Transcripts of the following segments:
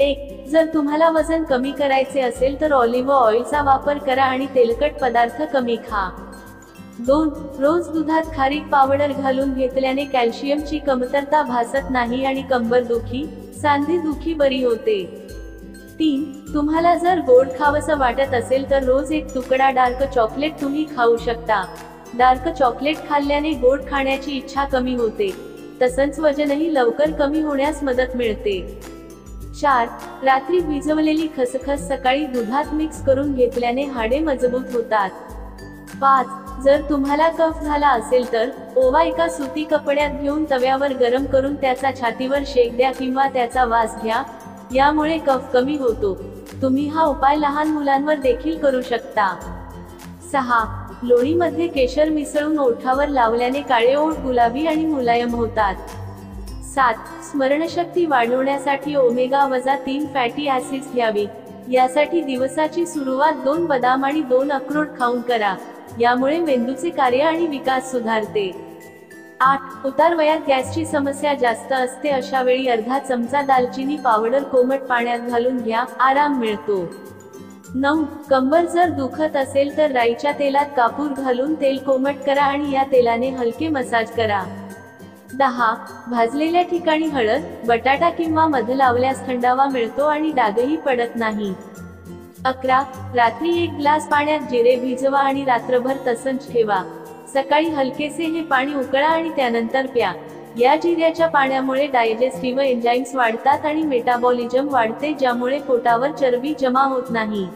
1. जर तुम्हाला वजन कमी करायचे असेल तर ऑलिव्ह ऑइलचा वापर करा आणि तेलकट पदार्थ कमी खा. 2. रोज दुधात खारीक पावडर घालून घेतल्याने कॅल्शियमची कमतरता भासत नाही आणि कंबरदुखी, सांधेदुखी बरी होते. 3. तुम्हाला जर गोड खावंसं वाटत असेल तर रोज एक तुकडा डार्क चॉकलेट तुम्ही खाऊ शकता. डार्क चॉकलेट खाल्ल्याने गोड खाण्याची इच्छा कमी होते, तसंच वजनही लवकर कमी होण्यास मदत मिळते. 4. रात्री भिजवलेली खसखस सकाळी दुधात मिक्स करून घेतल्याने हाडे मजबूत होतात. 5. जर तुम्हाला कफ झाला असेल तर ओवा एका सुती कपड्यात घेऊन तव्यावर गरम करून त्याचा छातीवर शेक द्या किंवा त्याचा वास घ्या, यामुळे कफ कमी होतो. तुम्ही हा उपाय लहान मुलांवर देखील करू शकता. 6. लोणीमध्ये केशर मिसळून ओठावर लावल्याने काळे ओठ गुलाबी आणि मुलायम होतात. 7. स्मरणशक्ती वाढवण्यासाठी ओमेगा-3 फॅटी ऍसिड्स घ्यावी. यासाठी दिवसाची सुरुवात 2 बदाम आणि 2 अक्रोड खाऊन करा, यामुळे मेंदूचे कार्य आणि विकास सुधारते. 8. उतार वयात गॅसची समस्या जास्त असते, अशा वेळी अर्धा चमचा दालचिनी पावडर कोमट पाण्यात घालून घ्या, आराम मिळतो. 9. कंबर जर दुखत असेल तर राईच्या तेलात कापूर घालून तेल कोमट करा आणि या तेलाने हलके मसाज करा. 10. भाजलेल्या ठिकाणी हळद, बटाटा किंवा मध लावल्यास थंडावा मिळतो आणि डागही पडत नाही. 11. रात्री 1 ग्लास पाण्यात जिरे भिजवा आणि रात्रभर तसंच ठेवा. सकाळी हलकेसे हे पाणी उकळा आणि त्यानंतर प्या. या जिऱ्याच्या पाण्यामुळे डायजेस्टिव्ह एन्झाईम्स वाढतात आणि मेटाबॉलिझम वाढते, ज्यामुळे पोटावर चरबी जमा होत नाही.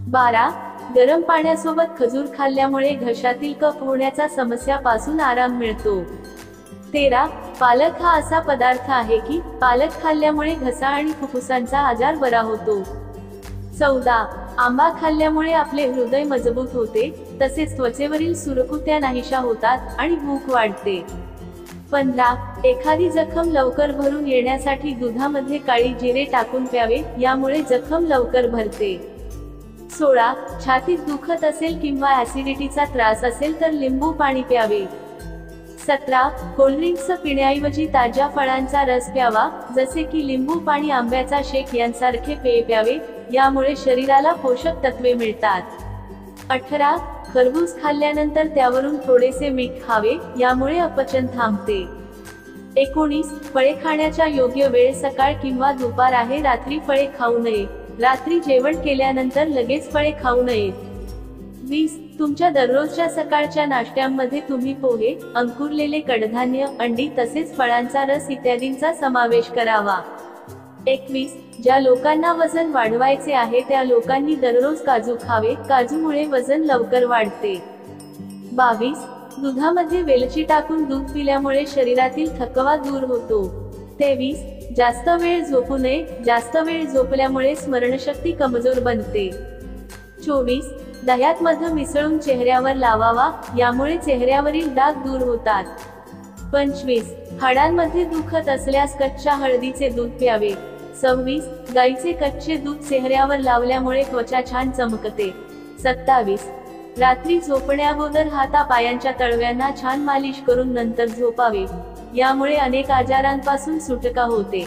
12. गरम पाण्यासोबत खजूर खाल्ल्यामुळे घशातील कफ होण्याच्या समस्यापासून आराम मिळतो. 13. पालक हा असा पदार्थ आहे की पालक खाल्ल्यामुळे घसा आणि फुफ्फुसांचा आजार बरा होतो. 14. आंबा खाल्ल्यामुळे आपले हृदय मजबूत होते, तसेच त्वचेवरील सुरकुत्या नाहीशा होतात आणि भूक वाढते. 15. एखादी जखम लवकर भरून येण्यासाठी दुधामध्ये काळी जिरे टाकून प्यावे, यामुळे जखम लवकर भरते. 16. छातीत दुखत असेल किंवा ऍसिडिटीचा त्रास असेल तर लिंबू पाणी प्यावे. 17. कोल्ड्रिंक्स पिण्याऐवजी ताज्या फळांचा रस प्यावा, जसे की लिंबू पाणी, आंब्याचा शेक यांसारखे पेय प्यावे, यामुळे शरीराला पोषक तत्वे मिळतात. 18. खरबूज खाल्ल्यानंतर त्यावरून थोडेसे मीठ खावे, यामुळे अपचन थांबते. 19. फळे खाण्याच्या योग्य वेळ सकाळ किंवा दुपार आहे. रात्री फळे खाऊ नये. रात्री जेवण केल्यानंतर लगेच फळे खाऊ नये. 20. तुमच्या दररोजच्या सकाळच्या नाश्त्यामध्ये तुम्ही पोहे, अंकुरलेले कडधान्य, अंडी तसेच फळांचा रस इत्यादींचा समावेश करावा. 21. ज्या लोकांना वजन वाढवायचे आहे त्या लोकांनी दररोज काजू खावे, काजूमुळे वजन लवकर वाढते. 22. दुधामध्ये वेलची टाकून दूध पिल्यामुळे शरीरातील थकवा दूर होतो. 23. जास्त वेळ झोपू नये. जास्त वेळ झोपल्यामुळे स्मरणशक्ती कमजोर बनते. 24. दह्यात मध मिसळून चेहऱ्यावर लावावा, यामुळे चेहऱ्यावरील डाग दूर होतात. 25. हाडांमध्ये दुखत असल्यास कच्च्या हळदीचे दूध प्यावे. 26. गाईचे कच्चे दूध चेहऱ्यावर लावल्यामुळे त्वचा छान चमकते. 27. रात्री झोपण्याअगोदर हातापायांच्या तळव्यांना छान मालिश करून नंतर झोपावे, यामुळे अनेक आजारांपासून सुटका होते.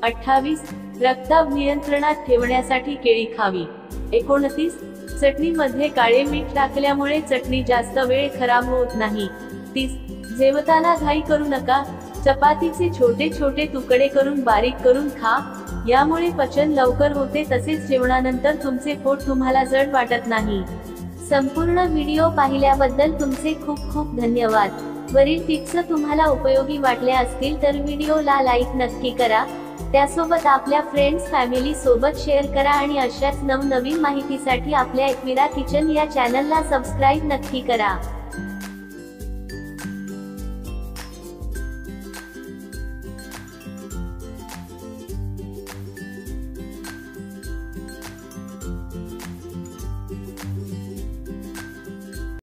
28. रक्तदाब नियंत्रणात ठेवण्यासाठी केळी खावी. 29. चटणीमध्ये काळे मीठ टाकल्यामुळे चटणी जास्त वेळ खराब होत नाही. 30. जेवताना घाई करू नका. चपातीचे छोटे छोटे तुकडे करून बारीक करून खा, यामुळे पचन लवकर होते, तसेच जेवणानंतर तुमचे पोट तुम्हाला जड वाटत नाही. संपूर्ण व्हिडिओ पाहिल्याबद्दल तुमचे खूप खूप धन्यवाद. वरील टिप्स तुम्हाला उपयोगी वाटल्या असतील तर व्हिडिओला लाईक नक्की करा. त्यासोबत आपल्या फ्रेंड्स फॅमिली सोबत शेअर करा आणि अशाच नवनवीन माहितीसाठी आपल्या एकविरा किचन या चॅनलला सबस्क्राईब नक्की करा.